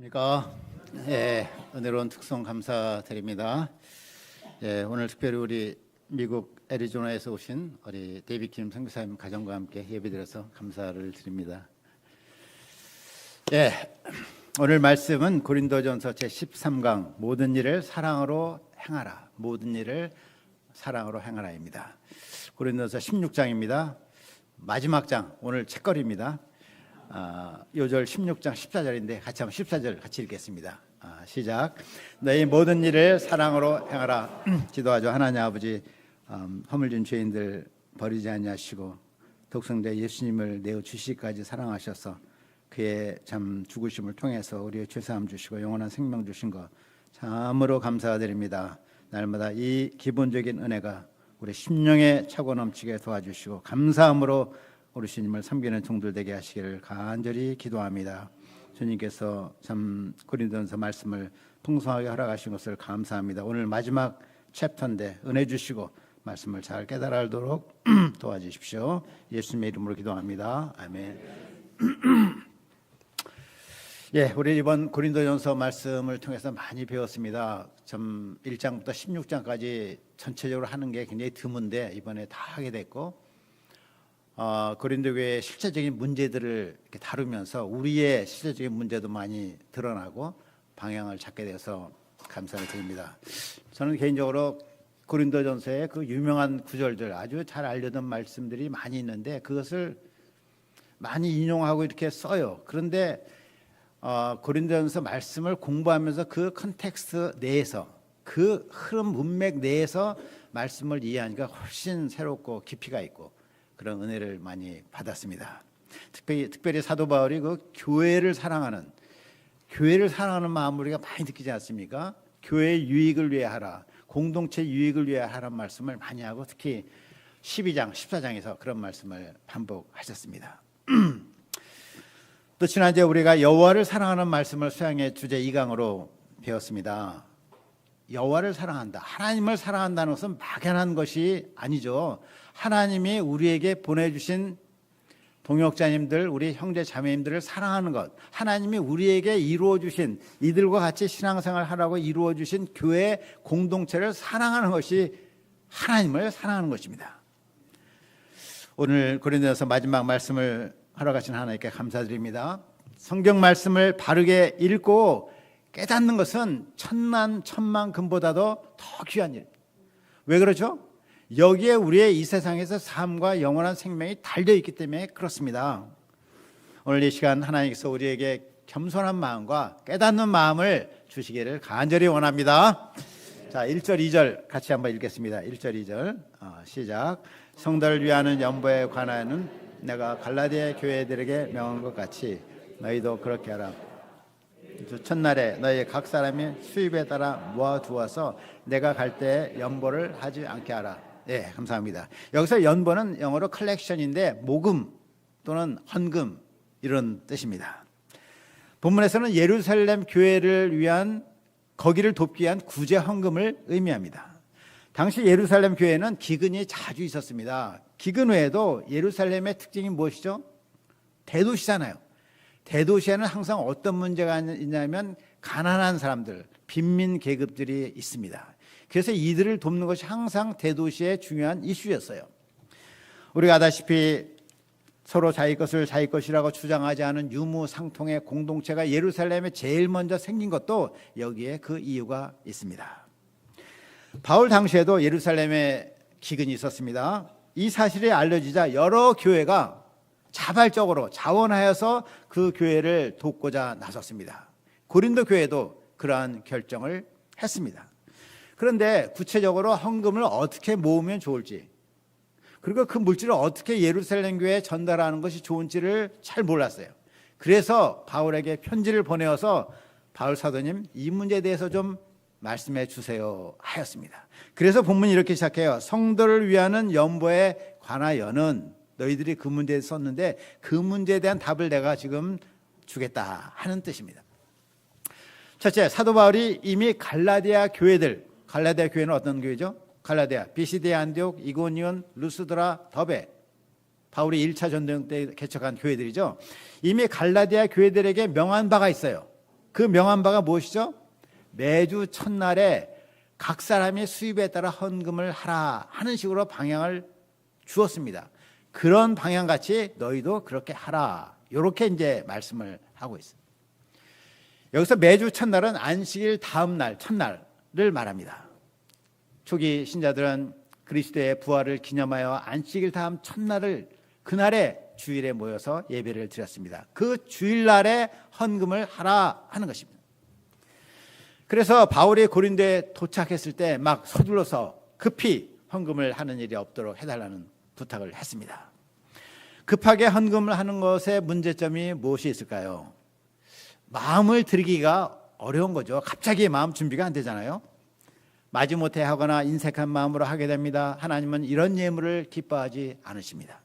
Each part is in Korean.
안녕하십니까. 은혜로운 특송 감사드립니다. 오늘 특별히 우리 미국 애리조나에서 오신 우리 데이비 킴 선교사님 가정과 함께 예배드려서 감사를 드립니다. 오늘 말씀은 고린도전서 제13강 모든 일을 사랑으로 행하라. 모든 일을 사랑으로 행하라입니다. 고린도전서 16장입니다. 마지막 장, 오늘 책거리입니다. 요절 16장 14절인데 같이 한번 14절 같이 읽겠습니다. 시작. 너희 모든 일을 사랑으로 행하라. 기도하죠. 하나님 아버지, 허물진 죄인들 버리지 아니하시고 독생자 예수님을 내어 주시기까지 사랑하셔서 그의 참 죽으심을 통해서 우리의 죄사함 주시고 영원한 생명 주신 것 참으로 감사드립니다. 날마다 이 기본적인 은혜가 우리 심령에 차고 넘치게 도와주시고 감사함으로 우리 주님을 섬기는 종들 되게 하시기를 간절히 기도합니다. 주님께서 참 고린도전서 말씀을 풍성하게 허락하신 것을 감사합니다. 오늘 마지막 챕터인데 은혜 주시고 말씀을 잘 깨달아 알도록 도와주십시오. 예수님의 이름으로 기도합니다. 아멘. 우리 이번 고린도전서 말씀을 통해서 많이 배웠습니다. 1장부터 16장까지 전체적으로 하는 게 굉장히 드문데 이번에 다 하게 됐고, 고린도 교회의 실제적인 문제들을 이렇게 다루면서 우리의 실제적인 문제도 많이 드러나고 방향을 잡게 돼서 감사를 드립니다. 저는 개인적으로 고린도전서의 그 유명한 구절들, 아주 잘 알려진 말씀들이 많이 있는데 그것을 많이 인용하고 이렇게 써요. 그런데 고린도전서 말씀을 공부하면서 그 컨텍스트 내에서, 그 흐름 문맥 내에서 말씀을 이해하니까 훨씬 새롭고 깊이가 있고 그런 은혜를 많이 받았습니다. 특별히 사도 바울이 그 교회를 사랑하는 마음을 우리가 많이 느끼지 않습니까? 교회의 유익을 위해 하라, 공동체 유익을 위해 하라는 말씀을 많이 하고 특히 12장, 14장에서 그런 말씀을 반복하셨습니다. 또 지난주에 우리가 여호와를 사랑하는 말씀을 수양의 주제 2강으로 배웠습니다. 여호와를 사랑한다, 하나님을 사랑한다는 것은 막연한 것이 아니죠. 하나님이 우리에게 보내주신 동역자님들, 우리 형제 자매님들을 사랑하는 것, 하나님이 우리에게 이루어주신, 이들과 같이 신앙생활 하라고 이루어주신 교회 공동체를 사랑하는 것이 하나님을 사랑하는 것입니다. 오늘 고린도전서 마지막 말씀을 하러 가신 하나님께 감사드립니다. 성경 말씀을 바르게 읽고 깨닫는 것은 천만 금보다도 더 귀한 일. 왜 그렇죠? 여기에 우리의 이 세상에서 삶과 영원한 생명이 달려있기 때문에 그렇습니다. 오늘 이 시간 하나님께서 우리에게 겸손한 마음과 깨닫는 마음을 주시기를 간절히 원합니다. 자, 1절 2절 같이 한번 읽겠습니다. 1절 2절 시작. 성도를 위하는 연보에 관하여는 내가 갈라디아 교회들에게 명한 것 같이 너희도 그렇게 하라. 첫날에 너희 각 사람이 수입에 따라 모아두어서 내가 갈 때 연보를 하지 않게 하라. 감사합니다. 여기서 연보는 영어로 컬렉션인데 모금 또는 헌금 이런 뜻입니다. 본문에서는 예루살렘 교회를 위한, 거기를 돕기 위한 구제 헌금을 의미합니다. 당시 예루살렘 교회는 기근이 자주 있었습니다. 기근 외에도 예루살렘의 특징이 무엇이죠? 대도시잖아요. 대도시에는 항상 어떤 문제가 있냐면 가난한 사람들, 빈민 계급들이 있습니다. 그래서 이들을 돕는 것이 항상 대도시의 중요한 이슈였어요. 우리가 아다시피 서로 자기 것을 자기 것이라고 주장하지 않은 유무상통의 공동체가 예루살렘에 제일 먼저 생긴 것도 여기에 그 이유가 있습니다. 바울 당시에도 예루살렘에 기근이 있었습니다. 이 사실이 알려지자 여러 교회가 자발적으로 자원하여서 그 교회를 돕고자 나섰습니다. 고린도 교회도 그러한 결정을 했습니다. 그런데 구체적으로 헌금을 어떻게 모으면 좋을지, 그리고 그 물질을 어떻게 예루살렘 교회에 전달하는 것이 좋은지를 잘 몰랐어요. 그래서 바울에게 편지를 보내어서 바울 사도님, 이 문제에 대해서 좀 말씀해 주세요 하였습니다. 그래서 본문이 이렇게 시작해요. 성도를 위하는 연보에 관하여는, 너희들이 그 문제에 썼는데 그 문제에 대한 답을 내가 지금 주겠다 하는 뜻입니다. 첫째, 사도 바울이 이미 갈라디아 교회들, 갈라디아 교회는 어떤 교회죠? 갈라디아, 비시디아, 안디옥, 이고니온, 루스드라, 더베, 바울이 1차 전쟁 때 개척한 교회들이죠. 이미 갈라디아 교회들에게 명한 바가 있어요. 그 명한 바가 무엇이죠? 매주 첫날에 각 사람이 수입에 따라 헌금을 하라 하는 식으로 방향을 주었습니다. 그런 방향같이 너희도 그렇게 하라. 이렇게 이제 말씀을 하고 있습니다. 여기서 매주 첫날은 안식일 다음 날 첫날을 말합니다. 초기 신자들은 그리스도의 부활을 기념하여 안식일 다음 첫날을 그날에 주일에 모여서 예배를 드렸습니다. 그 주일날에 헌금을 하라 하는 것입니다. 그래서 바울이 고린도에 도착했을 때 막 서둘러서 급히 헌금을 하는 일이 없도록 해달라는 부탁을 했습니다. 급하게 헌금을 하는 것의 문제점이 무엇이 있을까요? 마음을 들이기가 어려운 거죠. 갑자기 마음 준비가 안 되잖아요. 마지못해 하거나 인색한 마음으로 하게 됩니다. 하나님은 이런 예물을 기뻐하지 않으십니다.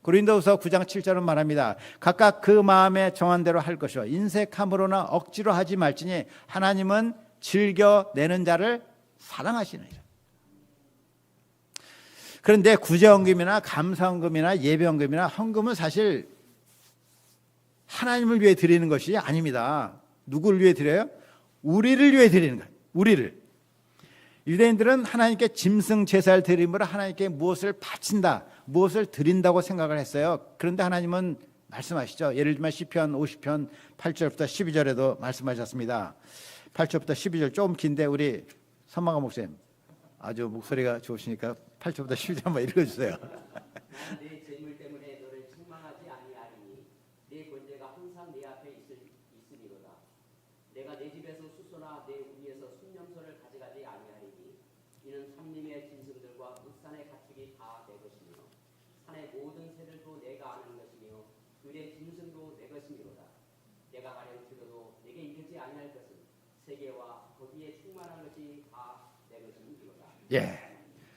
고린도후서 9장 7절은 말합니다. 각각 그 마음에 정한 대로 할 것이요 인색함으로나 억지로 하지 말지니 하나님은 즐겨 내는 자를 사랑하시느니라. 그런데 구제헌금이나 감사헌금이나 예배헌금이나 헌금은 사실 하나님을 위해 드리는 것이 아닙니다. 누구를 위해 드려요? 우리를 위해 드리는 거예요. 우리를. 유대인들은 하나님께 짐승 제사를 드림으로 하나님께 무엇을 바친다, 무엇을 드린다고 생각을 했어요. 그런데 하나님은 말씀하시죠. 예를 들면 시편 50편 8절부터 12절에도 말씀하셨습니다. 8절부터 12절 좀 긴데 우리 선마가 목사님 아주 목소리가 좋으시니까 8절부터 12절 한번 읽어주세요. 내 재물 때문에 너를 책망하지 아니하리니 내 권세가 항상 내 앞에 있으리로다. 내가 내 집에서 수소나 내 우리에서 순념소를 가져가지 아니하리니 이는 삼림의 짐승들과 뭇산의 가축이 다 내 것이며 산의 모든 새들도 내가 아는 것이며 들의 짐승도 내 것이니로다. 내가 가령 들어도 내게 이르지 아니할 것은 세계와 거기에 충만한 것이 다 내 것이니로다. 예,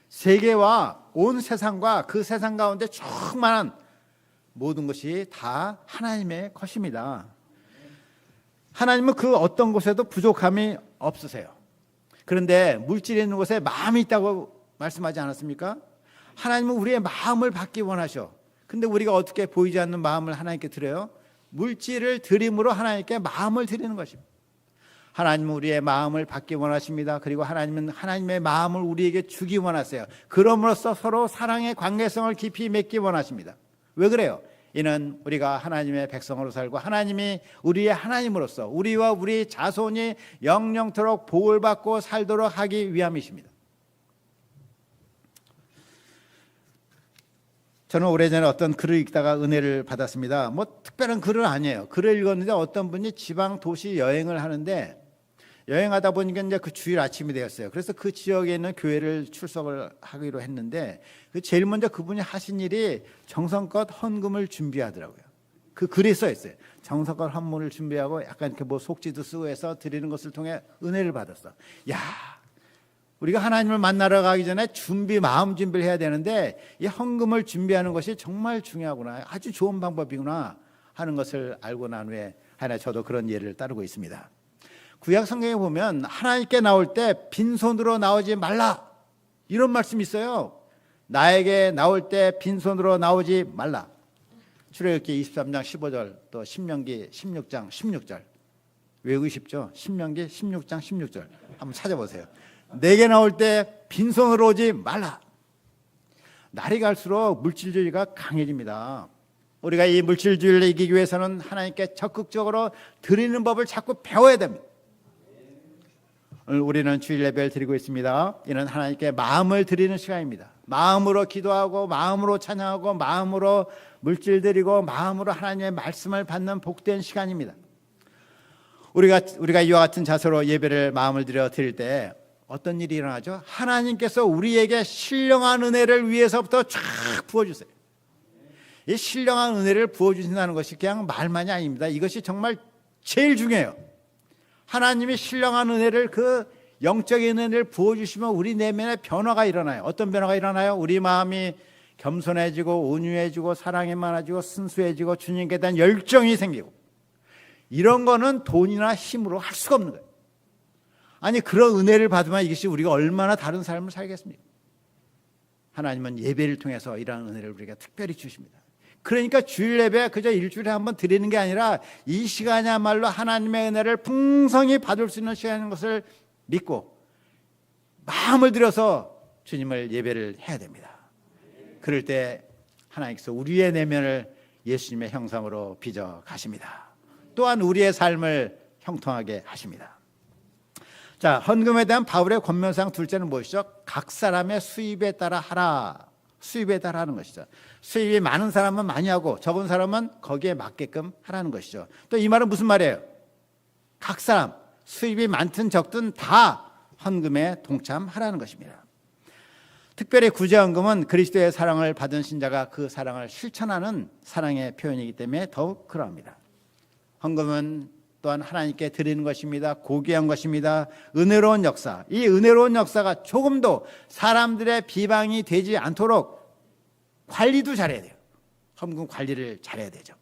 세계와 온 세상과 그 세상 가운데 충만한 모든 것이 다 하나님의 것입니다. 하나님은 그 어떤 곳에도 부족함이 없으세요. 그런데 물질이 있는 곳에 마음이 있다고 말씀하지 않았습니까? 하나님은 우리의 마음을 받기 원하셔. 근데 우리가 어떻게 보이지 않는 마음을 하나님께 드려요? 물질을 드림으로 하나님께 마음을 드리는 것입니다. 하나님은 우리의 마음을 받기 원하십니다. 그리고 하나님은 하나님의 마음을 우리에게 주기 원하세요. 그럼으로써 서로 사랑의 관계성을 깊이 맺기 원하십니다. 왜 그래요? 이는 우리가 하나님의 백성으로 살고 하나님이 우리의 하나님으로서 우리와 우리 자손이 영영토록 복을 받고 살도록 하기 위함이십니다. 저는 오래전에 어떤 글을 읽다가 은혜를 받았습니다. 뭐 특별한 글은 아니에요. 글을 읽었는데 어떤 분이 지방 도시 여행을 하는데 여행하다 보니까 이제 그 주일 아침이 되었어요. 그래서 그 지역에 있는 교회를 출석을 하기로 했는데 제일 먼저 그분이 하신 일이 정성껏 헌금을 준비하더라고요. 그 글에 써 있어요. 정성껏 헌금을 준비하고 약간 이렇게 뭐 속지도 쓰고 해서 드리는 것을 통해 은혜를 받았어. 야, 우리가 하나님을 만나러 가기 전에 마음 준비를 해야 되는데 이 헌금을 준비하는 것이 정말 중요하구나. 아주 좋은 방법이구나 하는 것을 알고 난 후에 하나 저도 그런 예를 따르고 있습니다. 구약 성경에 보면 하나님께 나올 때 빈손으로 나오지 말라 이런 말씀이 있어요. 나에게 나올 때 빈손으로 나오지 말라. 출애굽기 23장 15절 또 신명기 16장 16절 외우기 쉽죠? 신명기 16장 16절 한번 찾아보세요. 내게 나올 때 빈손으로 오지 말라. 날이 갈수록 물질주의가 강해집니다. 우리가 이 물질주의를 이기기 위해서는 하나님께 적극적으로 드리는 법을 자꾸 배워야 됩니다. 오늘 우리는 주일 예배를 드리고 있습니다. 이는 하나님께 마음을 드리는 시간입니다. 마음으로 기도하고 마음으로 찬양하고 마음으로 물질 드리고 마음으로 하나님의 말씀을 받는 복된 시간입니다. 우리가 이와 같은 자세로 예배를 마음을 들여 드릴 때 어떤 일이 일어나죠? 하나님께서 우리에게 신령한 은혜를 위해서부터 쫙 부어주세요. 이 신령한 은혜를 부어주신다는 것이 그냥 말만이 아닙니다. 이것이 정말 제일 중요해요. 하나님이 신령한 은혜를 그 영적인 은혜를 부어주시면 우리 내면에 변화가 일어나요. 어떤 변화가 일어나요? 우리 마음이 겸손해지고 온유해지고 사랑이 많아지고 순수해지고 주님께 대한 열정이 생기고 이런 거는 돈이나 힘으로 할 수가 없는 거예요. 아니 그런 은혜를 받으면 이것이 우리가 얼마나 다른 삶을 살겠습니까? 하나님은 예배를 통해서 이러한 은혜를 우리가 특별히 주십니다. 그러니까 주일 예배 그저 일주일에 한번 드리는 게 아니라 이 시간이야말로 하나님의 은혜를 풍성히 받을 수 있는 시간인 것을 믿고 마음을 들여서 주님을 예배를 해야 됩니다. 그럴 때 하나님께서 우리의 내면을 예수님의 형상으로 빚어 가십니다. 또한 우리의 삶을 형통하게 하십니다. 자, 헌금에 대한 바울의 권면사항 둘째는 무엇이죠? 각 사람의 수입에 따라 하라. 수입에 따라 하는 것이죠. 수입이 많은 사람은 많이 하고 적은 사람은 거기에 맞게끔 하라는 것이죠. 또 이 말은 무슨 말이에요? 각 사람 수입이 많든 적든 다 헌금에 동참하라는 것입니다. 특별히 구제헌금은 그리스도의 사랑을 받은 신자가 그 사랑을 실천하는 사랑의 표현이기 때문에 더욱 그러합니다. 헌금은 또한 하나님께 드리는 것입니다. 고귀한 것입니다. 은혜로운 역사. 이 은혜로운 역사가 조금도 사람들의 비방이 되지 않도록 관리도 잘해야 돼요. 헌금 관리를 잘해야 되죠.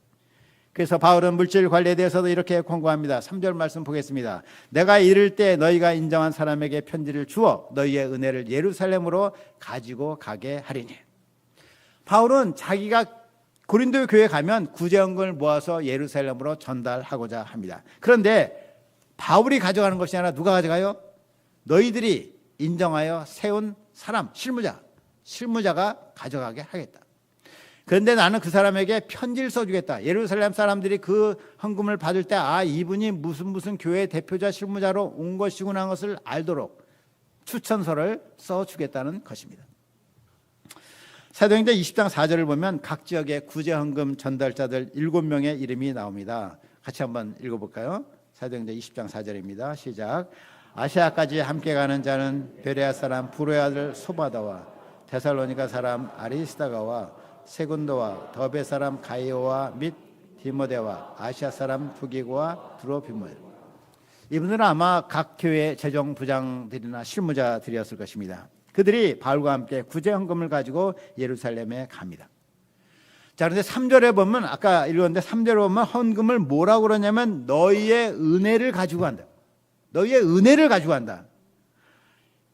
그래서 바울은 물질 관리에 대해서도 이렇게 권고합니다. 3절 말씀 보겠습니다. 내가 이를 때 너희가 인정한 사람에게 편지를 주어 너희의 은혜를 예루살렘으로 가지고 가게 하리니. 바울은 자기가 고린도 교회에 가면 구제헌금을 모아서 예루살렘으로 전달하고자 합니다. 그런데 바울이 가져가는 것이 아니라 누가 가져가요? 너희들이 인정하여 세운 사람, 실무자가 가져가게 하겠다. 그런데 나는 그 사람에게 편지를 써주겠다. 예루살렘 사람들이 그 헌금을 받을 때 이분이 무슨 교회 대표자 실무자로 온 것이구나 하는 것을 알도록 추천서를 써주겠다는 것입니다. 사도행전 20장 4절을 보면 각 지역의 구제헌금 전달자들 7명의 이름이 나옵니다. 같이 한번 읽어볼까요? 사도행전 20장 4절입니다. 시작. 아시아까지 함께 가는 자는 베레아 사람 부로의 아들 소바다와 데살로니가 사람 아리스다가와 세군도와 더베 사람 가이오와 및 디모데와 아시아 사람 두기고와 드로피모에. 이분들은 아마 각 교회 재정 부장들이나 실무자들이었을 것입니다. 그들이 바울과 함께 구제헌금을 가지고 예루살렘에 갑니다. 자, 그런데 3절에 보면 아까 읽었는데 3절에 보면 헌금을 뭐라고 그러냐면 너희의 은혜를 가지고 간다. 너희의 은혜를 가지고 간다.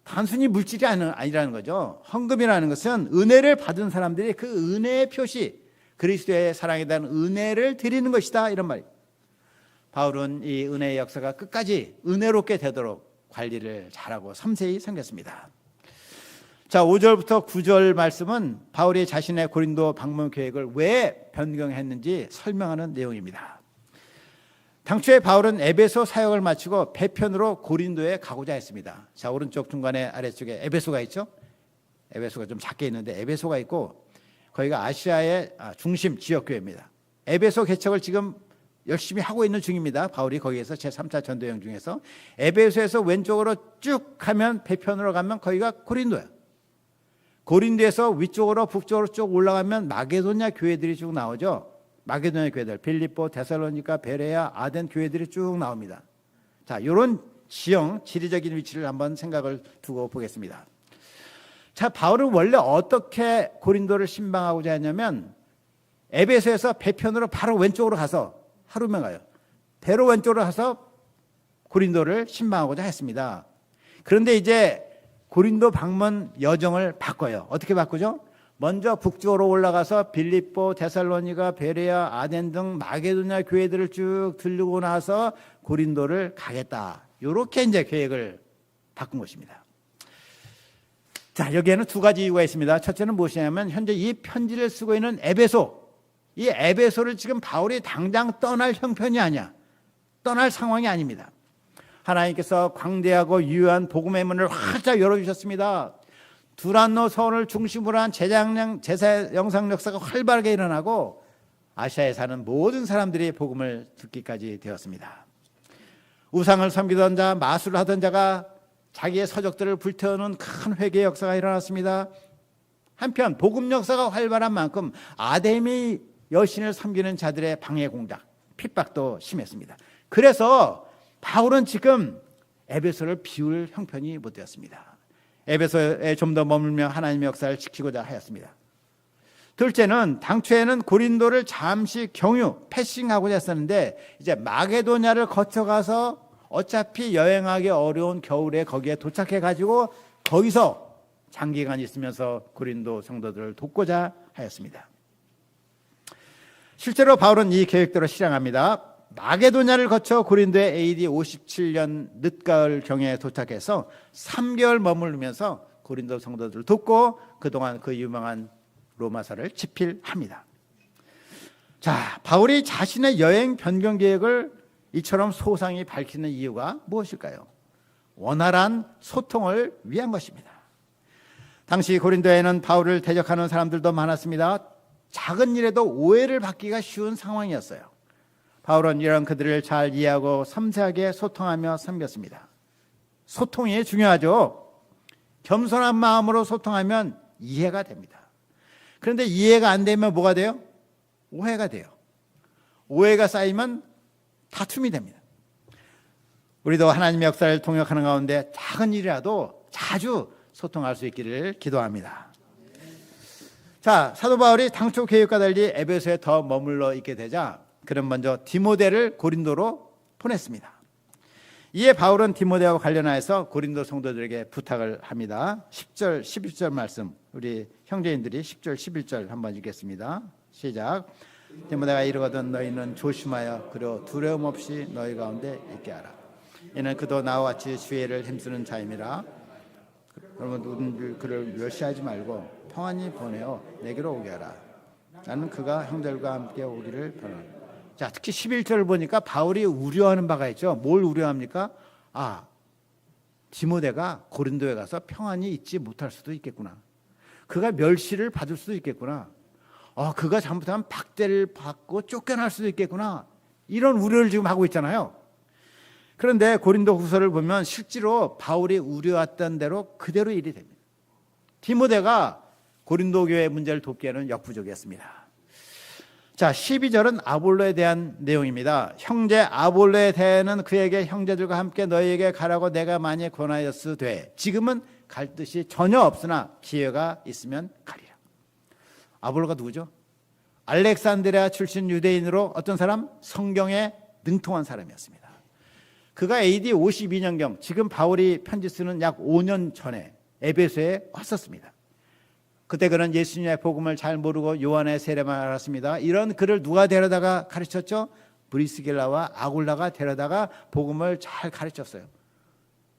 단순히 물질이 아니라는 거죠. 헌금이라는 것은 은혜를 받은 사람들이 그 은혜의 표시, 그리스도의 사랑에 대한 은혜를 드리는 것이다, 이런 말이에요. 바울은 이 은혜의 역사가 끝까지 은혜롭게 되도록 관리를 잘하고 섬세히 섬겼습니다. 자, 5절부터 9절 말씀은 바울이 자신의 고린도 방문 계획을 왜 변경했는지 설명하는 내용입니다. 당초에 바울은 에베소 사역을 마치고 배편으로 고린도에 가고자 했습니다. 자, 오른쪽 중간에 아래쪽에 에베소가 있죠. 에베소가 좀 작게 있는데 에베소가 있고 거기가 아시아의 중심 지역교회입니다. 에베소 개척을 지금 열심히 하고 있는 중입니다. 바울이 거기에서 제3차 전도여행 중에서 에베소에서 왼쪽으로 쭉 가면 배편으로 가면 거기가 고린도예요. 고린도에서 위쪽으로 북쪽으로 쭉 올라가면 마게도냐 교회들이 쭉 나오죠. 마게도냐 교회들, 빌립보, 데살로니가, 베레아, 아덴 교회들이 쭉 나옵니다. 자, 이런 지형, 지리적인 위치를 한번 생각을 두고 보겠습니다. 자, 바울은 원래 어떻게 고린도를 신방하고자 했냐면 에베소에서 배편으로 바로 왼쪽으로 가서 하루면 가요. 배로 왼쪽으로 가서 고린도를 신방하고자 했습니다. 그런데 이제 고린도 방문 여정을 바꿔요. 어떻게 바꾸죠? 먼저 북쪽으로 올라가서 빌립보, 데살로니가, 베레아, 아덴 등 마게도냐 교회들을 쭉 들르고 나서 고린도를 가겠다. 이렇게 이제 계획을 바꾼 것입니다. 자, 여기에는 두 가지 이유가 있습니다. 첫째는 무엇이냐면 현재 이 편지를 쓰고 있는 에베소, 이 에베소를 지금 바울이 당장 떠날 형편이 아니야. 떠날 상황이 아닙니다. 하나님께서 광대하고 유효한 복음의 문을 활짝 열어주셨습니다. 두란노 서원을 중심으로 한 제사 영상 역사가 활발하게 일어나고 아시아에 사는 모든 사람들이 복음을 듣기까지 되었습니다. 우상을 섬기던 자, 마술을 하던 자가 자기의 서적들을 불태우는 큰 회개의 역사가 일어났습니다. 한편 복음 역사가 활발한 만큼 아데미 여신을 섬기는 자들의 방해 공작, 핍박도 심했습니다. 그래서 바울은 지금 에베소를 비울 형편이 못 되었습니다. 에베소에 좀 더 머물며 하나님의 역사를 지키고자 하였습니다. 둘째는 당초에는 고린도를 잠시 경유, 패싱하고자 했었는데 이제 마게도냐를 거쳐가서 어차피 여행하기 어려운 겨울에 거기에 도착해가지고 거기서 장기간 있으면서 고린도 성도들을 돕고자 하였습니다. 실제로 바울은 이 계획대로 실행합니다. 마게도냐를 거쳐 고린도에 AD 57년 늦가을 경에 도착해서 3개월 머무르면서 고린도 성도들을 돕고 그동안 그 유명한 로마서를 집필합니다. 자, 바울이 자신의 여행 변경 계획을 이처럼 소상히 밝히는 이유가 무엇일까요? 원활한 소통을 위한 것입니다. 당시 고린도에는 바울을 대적하는 사람들도 많았습니다. 작은 일에도 오해를 받기가 쉬운 상황이었어요. 바울은 이런 그들을 잘 이해하고 섬세하게 소통하며 섬겼습니다. 소통이 중요하죠. 겸손한 마음으로 소통하면 이해가 됩니다. 그런데 이해가 안 되면 뭐가 돼요? 오해가 돼요. 오해가 쌓이면 다툼이 됩니다. 우리도 하나님의 역사를 통역하는 가운데 작은 일이라도 자주 소통할 수 있기를 기도합니다. 자, 사도 바울이 당초 계획과 달리 에베소에 더 머물러 있게 되자 그는 먼저 디모데를 고린도로 보냈습니다. 이에 바울은 디모데와 관련하여서 고린도 성도들에게 부탁을 합니다. 10절, 11절 말씀, 우리 형제인들이 10절, 11절 한번 읽겠습니다. 시작. 디모데가 이르거든 너희는 조심하여 그리고 두려움 없이 너희 가운데 있게 하라. 이는 그도 나와 같이 주의를 힘쓰는 자임이라. 여러분 누군지 그를 멸시하지 말고 평안히 보내어 내게로 오게 하라. 나는 그가 형들과 함께 오기를 바랍니다. 자, 특히 11절을 보니까 바울이 우려하는 바가 있죠. 뭘 우려합니까? 디모데가 고린도에 가서 평안히 있지 못할 수도 있겠구나. 그가 멸시를 받을 수도 있겠구나. 그가 잘못하면 박대를 받고 쫓겨날 수도 있겠구나. 이런 우려를 지금 하고 있잖아요. 그런데 고린도 후서를 보면 실제로 바울이 우려했던 대로 그대로 일이 됩니다. 디모데가 고린도 교회의 문제를 돕기에는 역부족이었습니다. 자, 12절은 아볼로에 대한 내용입니다. 형제 아볼로에 대해는 그에게 형제들과 함께 너희에게 가라고 내가 많이 권하였으되 지금은 갈 뜻이 전혀 없으나 기회가 있으면 가리라. 아볼로가 누구죠? 알렉산드리아 출신 유대인으로 어떤 사람? 성경에 능통한 사람이었습니다. 그가 AD 52년경, 지금 바울이 편지 쓰는 약 5년 전에 에베소에 왔었습니다. 그때 그는 예수님의 복음을 잘 모르고 요한의 세례만 알았습니다. 이런 그를 누가 데려다가 가르쳤죠? 브리스길라와 아굴라가 데려다가 복음을 잘 가르쳤어요.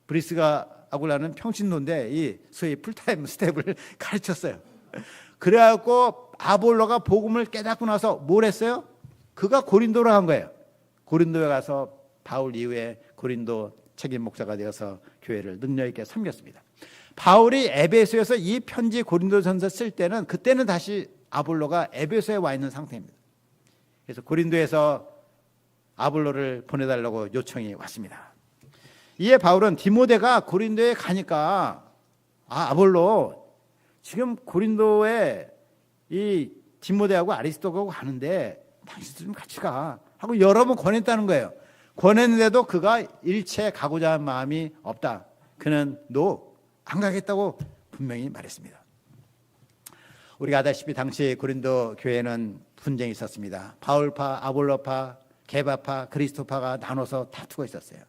브리스가 아굴라는 평신도인데 이 소위 풀타임 스텝을 가르쳤어요. 그래갖고 아볼로가 복음을 깨닫고 나서 뭘 했어요? 그가 고린도로 간 거예요. 고린도에 가서 바울 이후에 고린도 책임 목사가 되어서 교회를 능력 있게 섬겼습니다. 바울이 에베소에서 이 편지 고린도전서 쓸 때는 그때는 다시 아볼로가 에베소에 와 있는 상태입니다. 그래서 고린도에서 아볼로를 보내달라고 요청이 왔습니다. 이에 바울은 디모데가 고린도에 가니까 아볼로 지금 고린도에 이 디모데하고 아리스토하고 가는데 당신도 좀 같이 가 하고 여러 번 권했다는 거예요. 권했는데도 그가 일체 가고자 한 마음이 없다. 그는 안 가겠다고 분명히 말했습니다. 우리가 아다시피 당시 고린도 교회는 분쟁이 있었습니다. 바울파, 아볼로파, 게바파, 그리스도파가 나눠서 다투고 있었어요.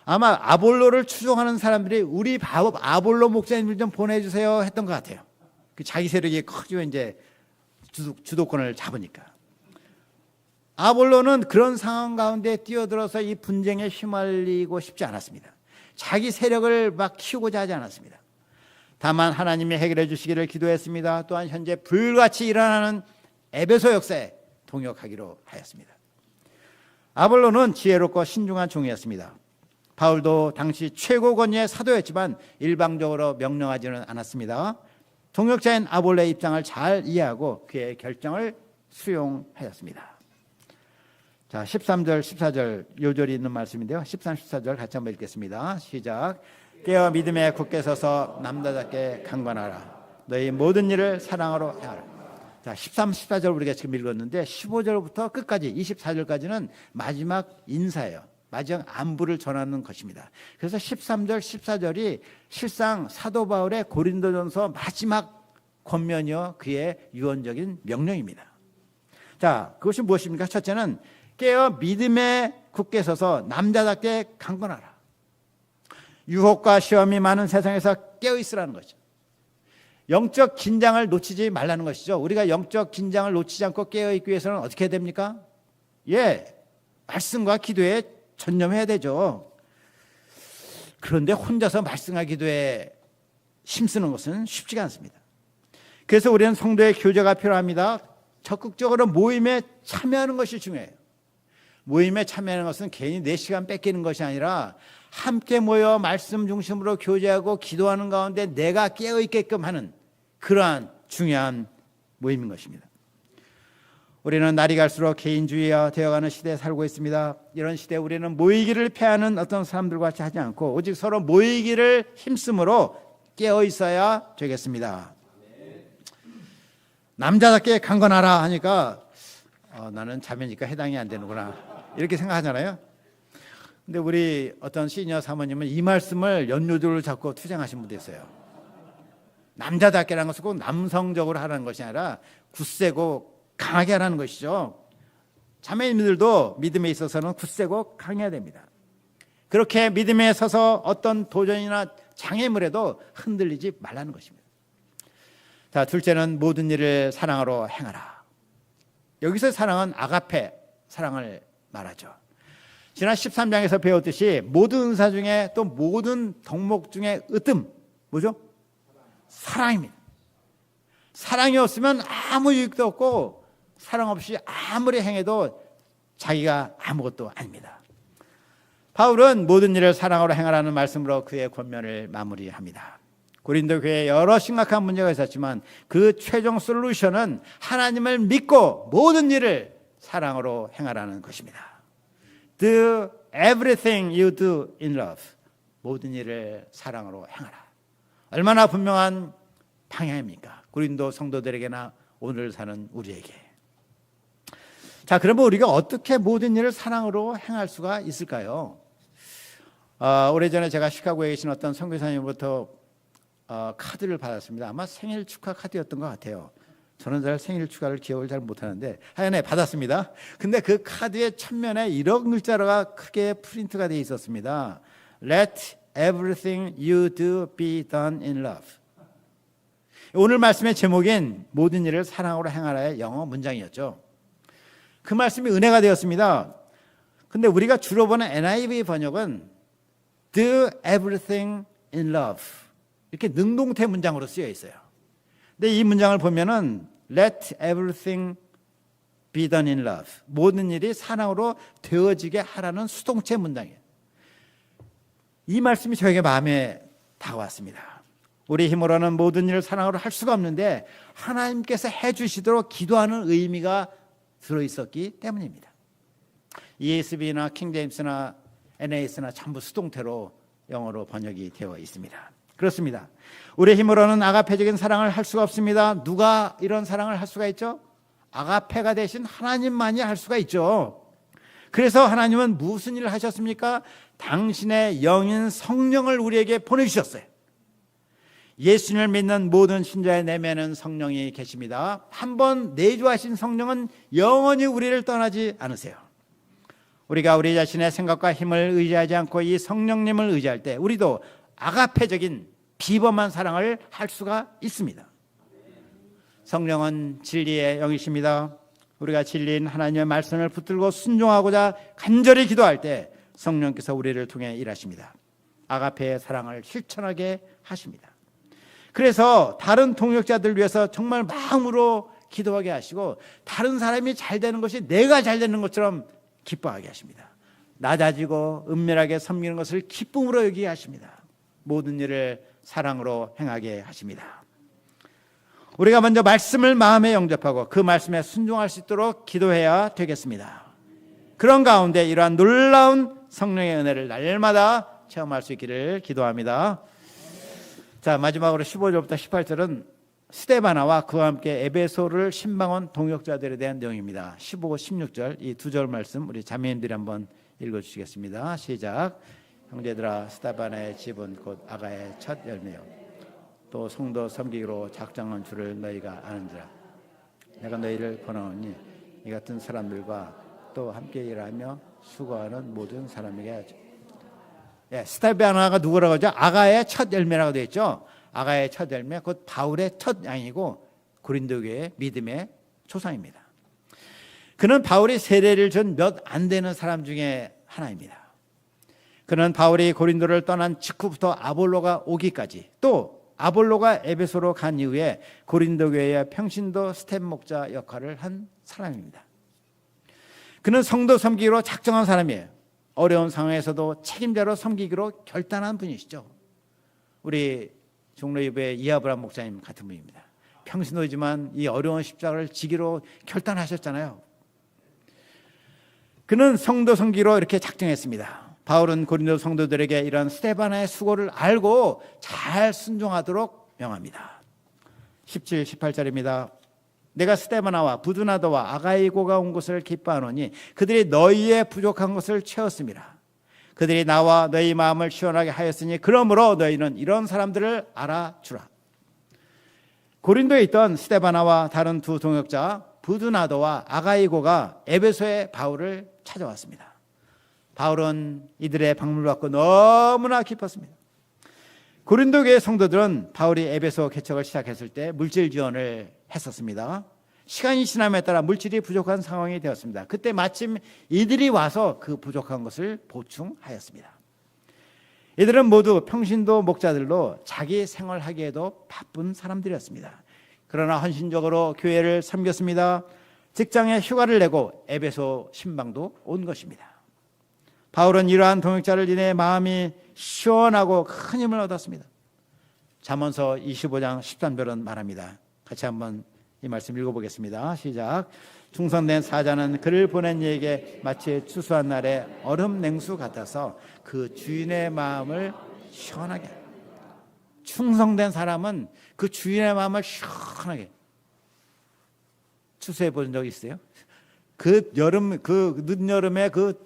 아마 아볼로를 추종하는 사람들이 우리 아볼로 목사님을 좀 보내주세요 했던 것 같아요. 자기 세력이 커지고 이제 주도권을 잡으니까. 아볼로는 그런 상황 가운데 뛰어들어서 이 분쟁에 휘말리고 싶지 않았습니다. 자기 세력을 막 키우고자 하지 않았습니다. 다만 하나님이 해결해 주시기를 기도했습니다. 또한 현재 불같이 일어나는 에베소 역사에 동역하기로 하였습니다. 아볼로는 지혜롭고 신중한 종이었습니다. 바울도 당시 최고 권위의 사도였지만 일방적으로 명령하지는 않았습니다. 동역자인 아볼로의 입장을 잘 이해하고 그의 결정을 수용하였습니다. 자, 13절, 14절 요절이 있는 말씀인데요. 13, 14절 같이 한번 읽겠습니다. 시작. 깨어 믿음에 굳게 서서 남자답게 강건하라. 너희 모든 일을 사랑으로 행하라. 자, 13, 14절 우리가 지금 읽었는데 15절부터 끝까지 24절까지는 마지막 인사예요. 마지막 안부를 전하는 것입니다. 그래서 13절, 14절이 실상 사도 바울의 고린도전서 마지막 권면이요 그의 유언적인 명령입니다. 자, 그것이 무엇입니까? 첫째는 깨어 믿음에 굳게 서서 남자답게 강건하라. 유혹과 시험이 많은 세상에서 깨어 있으라는 거죠. 영적 긴장을 놓치지 말라는 것이죠. 우리가 영적 긴장을 놓치지 않고 깨어있기 위해서는 어떻게 해야 됩니까? 말씀과 기도에 전념해야 되죠. 그런데 혼자서 말씀과 기도에 힘쓰는 것은 쉽지가 않습니다. 그래서 우리는 성도의 교제가 필요합니다. 적극적으로 모임에 참여하는 것이 중요해요. 모임에 참여하는 것은 괜히 내 시간 뺏기는 것이 아니라 함께 모여 말씀 중심으로 교제하고 기도하는 가운데 내가 깨어있게끔 하는 그러한 중요한 모임인 것입니다. 우리는 날이 갈수록 개인주의화 되어가는 시대에 살고 있습니다. 이런 시대에 우리는 모이기를 패하는 어떤 사람들과 같이 하지 않고 오직 서로 모이기를 힘쓰므로 깨어있어야 되겠습니다. 남자답게 강건하라 하니까 나는 자매니까 해당이 안 되는구나 이렇게 생각하잖아요. 근데 우리 어떤 시니어 사모님은 이 말씀을 연료들을 잡고 투쟁하신 분도 있어요. 남자답게라는 것은 꼭 남성적으로 하라는 것이 아니라 굳세고 강하게 하라는 것이죠. 자매님들도 믿음에 있어서는 굳세고 강해야 됩니다. 그렇게 믿음에 서서 어떤 도전이나 장애물에도 흔들리지 말라는 것입니다. 자, 둘째는 모든 일을 사랑으로 행하라. 여기서 사랑은 아가페 사랑을 말하죠. 지난 13장에서 배웠듯이 모든 은사 중에 또 모든 덕목 중에 으뜸 뭐죠? 사랑입니다. 사랑이 없으면 아무 유익도 없고 사랑 없이 아무리 행해도 자기가 아무것도 아닙니다. 바울은 모든 일을 사랑으로 행하라는 말씀으로 그의 권면을 마무리합니다. 고린도 교회에 여러 심각한 문제가 있었지만 그 최종 솔루션은 하나님을 믿고 모든 일을 사랑으로 행하라는 것입니다. Do everything you do in love. 모든 일을 사랑으로 행하라. 얼마나 분명한 방향입니까? 고린도 성도들에게나 오늘 사는 우리에게. 자, 그러면 우리가 어떻게 모든 일을 사랑으로 행할 수가 있을까요? 오래전에 제가 시카고에 계신 어떤 선교사님으로부터 카드를 받았습니다. 아마 생일 축하 카드였던 것 같아요. 저는 잘 생일 축하를 기억을 잘 못하는데 하여간에 받았습니다. 근데 그 카드의 첫면에 이런 글자가 크게 프린트가 되어 있었습니다. Let everything you do be done in love. 오늘 말씀의 제목인 모든 일을 사랑으로 행하라의 영어 문장이었죠. 그 말씀이 은혜가 되었습니다. 근데 우리가 주로 보는 NIV 번역은 Do everything in love 이렇게 능동태 문장으로 쓰여 있어요. 근데 이 문장을 보면은 Let everything be done in love. 모든 일이 사랑으로 되어지게 하라는 수동체 문장이에요. 이 말씀이 저에게 마음에 다가왔습니다. 우리 힘으로는 모든 일을 사랑으로 할 수가 없는데 하나님께서 해주시도록 기도하는 의미가 들어있었기 때문입니다. ESV나 킹제임스나 NAS나 전부 수동태로 영어로 번역이 되어 있습니다. 그렇습니다. 우리 힘으로는 아가페적인 사랑을 할 수가 없습니다. 누가 이런 사랑을 할 수가 있죠? 아가페가 되신 하나님만이 할 수가 있죠. 그래서 하나님은 무슨 일을 하셨습니까? 당신의 영인 성령을 우리에게 보내주셨어요. 예수님을 믿는 모든 신자의 내면은 성령이 계십니다. 한번 내주하신 성령은 영원히 우리를 떠나지 않으세요. 우리가 우리 자신의 생각과 힘을 의지하지 않고 이 성령님을 의지할 때 우리도 아가페적인 비범한 사랑을 할 수가 있습니다. 성령은 진리의 영이십니다. 우리가 진리인 하나님의 말씀을 붙들고 순종하고자 간절히 기도할 때 성령께서 우리를 통해 일하십니다. 아가페의 사랑을 실천하게 하십니다. 그래서 다른 동역자들 위해서 정말 마음으로 기도하게 하시고 다른 사람이 잘 되는 것이 내가 잘 되는 것처럼 기뻐하게 하십니다. 낮아지고 은밀하게 섬기는 것을 기쁨으로 여기게 하십니다. 모든 일을 사랑으로 행하게 하십니다. 우리가 먼저 말씀을 마음에 영접하고 그 말씀에 순종할 수 있도록 기도해야 되겠습니다. 그런 가운데 이러한 놀라운 성령의 은혜를 날마다 체험할 수 있기를 기도합니다. 자, 마지막으로 15절부터 18절은 스데바나와 그와 함께 에베소를 신방한 동역자들에 대한 내용입니다. 15, 16절 이 두 절 말씀 우리 자매님들이 한번 읽어주시겠습니다. 시작. 형제들아, 스데바나의 집은 곧 아가의 첫 열매요 또 성도 섬기기로 작정한 줄을 너희가 아는지라. 내가 너희를 권하노니 이 같은 사람들과 또 함께 일하며 수고하는 모든 사람에게 하죠. 스데바나가 누구라고 하죠? 아가의 첫 열매라고 되어 있죠. 아가의 첫 열매, 곧 바울의 첫 양이고 고린도 교회의 믿음의 조상입니다. 그는 바울이 세례를 준 몇 안 되는 사람 중에 하나입니다. 그는 바울이 고린도를 떠난 직후부터 아볼로가 오기까지, 또 아볼로가 에베소로 간 이후에 고린도 교회의 평신도 스텝 목자 역할을 한 사람입니다. 그는 성도 섬기기로 작정한 사람이에요. 어려운 상황에서도 책임자로 섬기기로 결단한 분이시죠. 우리 종로예배 이아브람 목사님 같은 분입니다. 평신도이지만 이 어려운 십자가를 지기로 결단하셨잖아요. 그는 성도 섬기로 이렇게 작정했습니다. 바울은 고린도 성도들에게 이런 스데바나의 수고를 알고 잘 순종하도록 명합니다. 17, 18절입니다. 내가 스데바나와 부두나도와 아가이고가 온 것을 기뻐하노니 그들이 너희의 부족한 것을 채웠습니다. 그들이 나와 너희 마음을 시원하게 하였으니 그러므로 너희는 이런 사람들을 알아주라. 고린도에 있던 스데바나와 다른 두 동역자 부두나도와 아가이고가 에베소의 바울을 찾아왔습니다. 바울은 이들의 방문을 받고 너무나 기뻤습니다. 고린도 교회 성도들은 바울이 에베소 개척을 시작했을 때 물질 지원을 했었습니다. 시간이 지남에 따라 물질이 부족한 상황이 되었습니다. 그때 마침 이들이 와서 그 부족한 것을 보충하였습니다. 이들은 모두 평신도 목자들로 자기 생활하기에도 바쁜 사람들이었습니다. 그러나 헌신적으로 교회를 섬겼습니다. 직장에 휴가를 내고 에베소 신방도 온 것입니다. 바울은 이러한 동역자를 인해 마음이 시원하고 큰 힘을 얻었습니다. 잠언서 25장 13절은 말합니다. 같이 한번 이 말씀 읽어보겠습니다. 시작. 충성된 사자는 그를 보낸 이에게 마치 추수한 날에 얼음 냉수 같아서 그 주인의 마음을 시원하게. 충성된 사람은 그 주인의 마음을 시원하게. 추수해 본 적 있어요? 그 늦여름에 그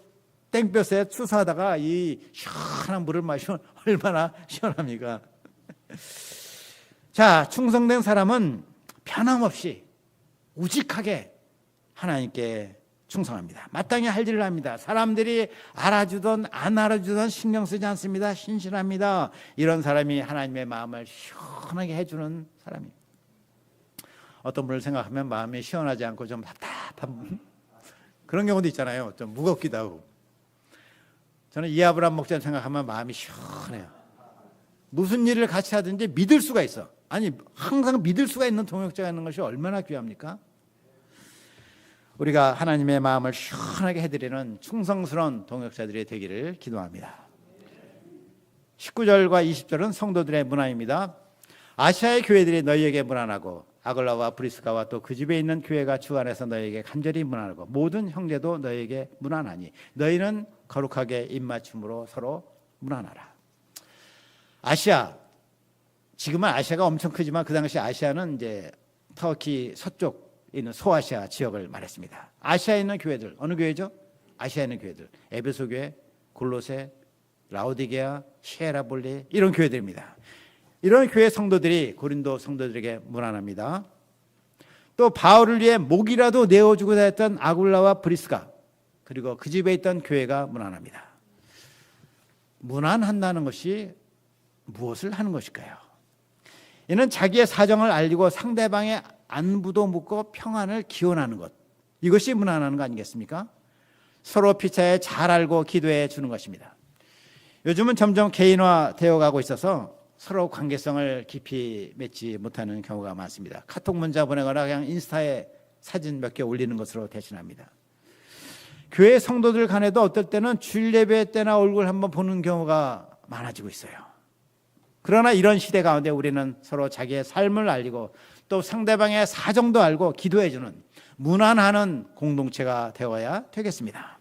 땡볕에 추수하다가 이 시원한 물을 마시면 얼마나 시원합니까? 자, 충성된 사람은 변함없이 우직하게 하나님께 충성합니다. 마땅히 할 일을 합니다. 사람들이 알아주든 안 알아주든 신경 쓰지 않습니다. 신실합니다. 이런 사람이 하나님의 마음을 시원하게 해주는 사람입니다. 어떤 분을 생각하면 마음이 시원하지 않고 좀 답답한 그런 경우도 있잖아요. 좀 무겁기도 하고. 저는 이아브람 목사님 생각하면 마음이 시원해요. 무슨 일을 같이 하든지 믿을 수가 있어. 아니, 항상 믿을 수가 있는 동역자가 있는 것이 얼마나 귀합니까? 우리가 하나님의 마음을 시원하게 해드리는 충성스러운 동역자들이 되기를 기도합니다. 19절과 20절은 성도들의 문안입니다. 아시아의 교회들이 너희에게 문안하고 아글라와 브리스가와 또 그 집에 있는 교회가 주 안에서 너희에게 간절히 문안하고 모든 형제도 너희에게 문안하니 너희는 거룩하게 입맞춤으로 서로 문안하라. 아시아, 지금은 아시아가 엄청 크지만 그 당시 아시아는 이제 터키 서쪽에 있는 소아시아 지역을 말했습니다. 아시아에 있는 교회들, 어느 교회죠? 아시아에 있는 교회들, 에베소 교회, 골로새, 라오디게아, 히에라볼리 이런 교회들입니다. 이런 교회 성도들이 고린도 성도들에게 문안합니다. 또 바울을 위해 목이라도 내어주고자 했던 아굴라와 브리스가 그리고 그 집에 있던 교회가 문안합니다. 문안한다는 것이 무엇을 하는 것일까요? 이는 자기의 사정을 알리고 상대방의 안부도 묻고 평안을 기원하는 것, 이것이 문안하는 거 아니겠습니까? 서로 피차에 잘 알고 기도해 주는 것입니다. 요즘은 점점 개인화되어 가고 있어서 서로 관계성을 깊이 맺지 못하는 경우가 많습니다. 카톡 문자 보내거나 그냥 인스타에 사진 몇 개 올리는 것으로 대신합니다. 교회 성도들 간에도 어떨 때는 주일 예배 때나 얼굴 한번 보는 경우가 많아지고 있어요. 그러나 이런 시대 가운데 우리는 서로 자기의 삶을 알리고 또 상대방의 사정도 알고 기도해주는 문안하는 공동체가 되어야 되겠습니다.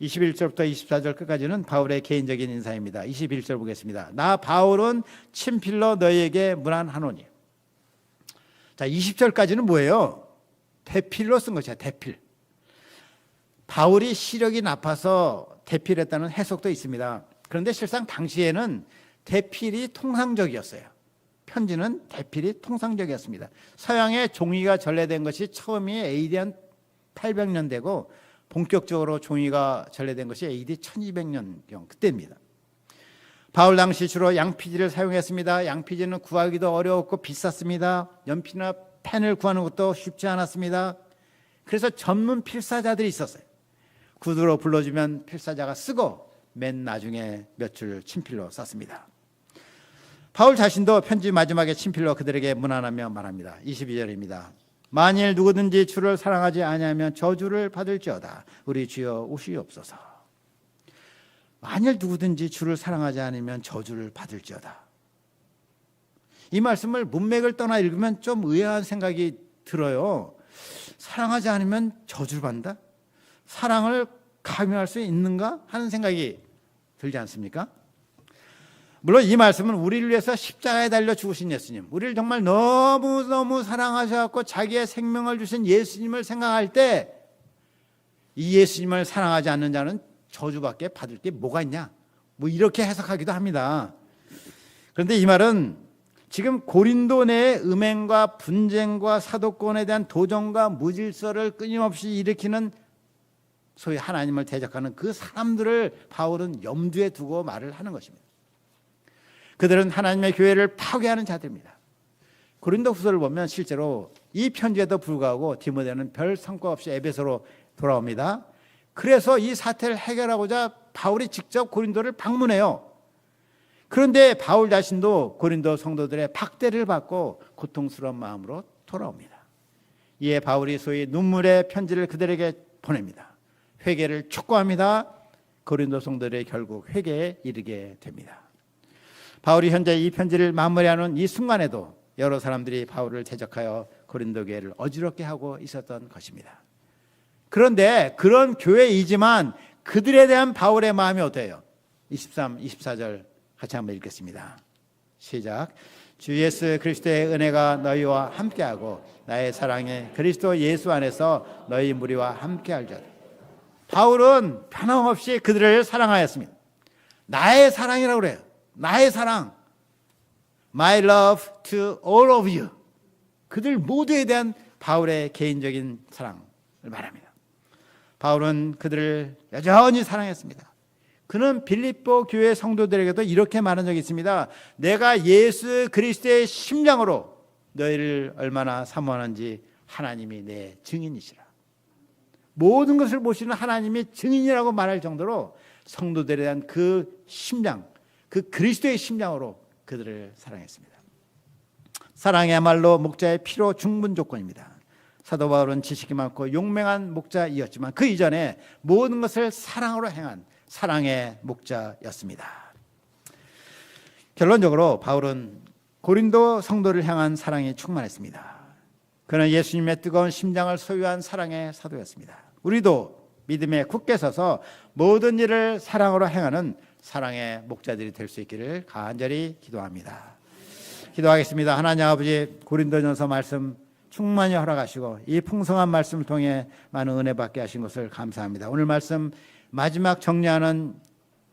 21절부터 24절 끝까지는 바울의 개인적인 인사입니다. 21절 보겠습니다. 나 바울은 친필로 너희에게 문안하노니. 자, 20절까지는 뭐예요? 대필로 쓴 것이야. 대필. 바울이 시력이 나빠서 대필했다는 해석도 있습니다. 그런데 실상 당시에는 대필이 통상적이었어요. 편지는 대필이 통상적이었습니다. 서양의 종이가 전래된 것이 처음이 AD 한 800년대고 본격적으로 종이가 전래된 것이 AD 1200년경 그때입니다. 바울 당시 주로 양피지를 사용했습니다. 양피지는 구하기도 어려웠고 비쌌습니다. 연필이나 펜을 구하는 것도 쉽지 않았습니다. 그래서 전문 필사자들이 있었어요. 구두로 불러주면 필사자가 쓰고 맨 나중에 몇 줄 친필로 썼습니다. 바울 자신도 편지 마지막에 친필로 그들에게 문안하며 말합니다. 22절입니다. 만일 누구든지 주를 사랑하지 아니하면 저주를 받을지어다. 우리 주여 오시옵소서. 만일 누구든지 주를 사랑하지 않으면 저주를 받을지어다. 이 말씀을 문맥을 떠나 읽으면 좀 의아한 생각이 들어요. 사랑하지 않으면 저주를 받는다? 사랑을 강요할 수 있는가 하는 생각이 들지 않습니까? 물론 이 말씀은 우리를 위해서 십자가에 달려 죽으신 예수님, 우리를 정말 너무너무 사랑하셔서 자기의 생명을 주신 예수님을 생각할 때 이 예수님을 사랑하지 않는 자는 저주밖에 받을 게 뭐가 있냐, 뭐 이렇게 해석하기도 합니다. 그런데 이 말은 지금 고린도 내의 음행과 분쟁과 사도권에 대한 도전과 무질서를 끊임없이 일으키는 소위 하나님을 대적하는 그 사람들을 바울은 염두에 두고 말을 하는 것입니다. 그들은 하나님의 교회를 파괴하는 자들입니다. 고린도 후서를 보면 실제로 이 편지에도 불구하고 디모데는 별 성과 없이 에베소로 돌아옵니다. 그래서 이 사태를 해결하고자 바울이 직접 고린도를 방문해요. 그런데 바울 자신도 고린도 성도들의 박대를 받고 고통스러운 마음으로 돌아옵니다. 이에 바울이 소위 눈물의 편지를 그들에게 보냅니다. 회개를 촉구합니다. 고린도 성도들이 결국 회개에 이르게 됩니다. 바울이 현재 이 편지를 마무리하는 이 순간에도 여러 사람들이 바울을 대적하여 고린도 교회를 어지럽게 하고 있었던 것입니다. 그런데 그런 교회이지만 그들에 대한 바울의 마음이 어때요? 23, 24절 같이 한번 읽겠습니다. 시작. 주 예수 그리스도의 은혜가 너희와 함께하고 나의 사랑에 그리스도 예수 안에서 너희 무리와 함께할지어다. 바울은 변함없이 그들을 사랑하였습니다. 나의 사랑이라고 그래요. 나의 사랑. My love to all of you. 그들 모두에 대한 바울의 개인적인 사랑을 말합니다. 바울은 그들을 여전히 사랑했습니다. 그는 빌립보 교회 성도들에게도 이렇게 말한 적이 있습니다. 내가 예수 그리스도의 심장으로 너희를 얼마나 사모하는지 하나님이 내 증인이시라. 모든 것을 보시는 하나님이 증인이라고 말할 정도로 성도들에 대한 그 심장, 그 그리스도의 심장으로 그들을 사랑했습니다. 사랑이야말로 목자의 필요 충분 조건입니다. 사도 바울은 지식이 많고 용맹한 목자이었지만 그 이전에 모든 것을 사랑으로 행한 사랑의 목자였습니다. 결론적으로 바울은 고린도 성도를 향한 사랑이 충만했습니다. 그는 예수님의 뜨거운 심장을 소유한 사랑의 사도였습니다. 우리도 믿음에 굳게 서서 모든 일을 사랑으로 행하는 사랑의 목자들이 될 수 있기를 간절히 기도합니다. 기도하겠습니다. 하나님 아버지, 고린도전서 말씀 충만히 허락하시고 이 풍성한 말씀을 통해 많은 은혜 받게 하신 것을 감사합니다. 오늘 말씀 마지막 정리하는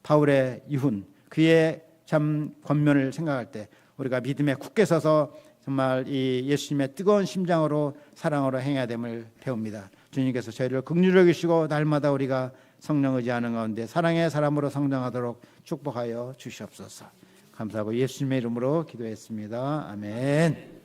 바울의 유훈, 그의 참 권면을 생각할 때 우리가 믿음에 굳게 서서 정말 이 예수님의 뜨거운 심장으로 사랑으로 행해야 됨을 배웁니다. 주님께서 저희를 긍휼히 여기시고 날마다 우리가 성령 의지하는 가운데 사랑의 사람으로 성장하도록 축복하여 주시옵소서. 감사하고 예수님의 이름으로 기도했습니다. 아멘.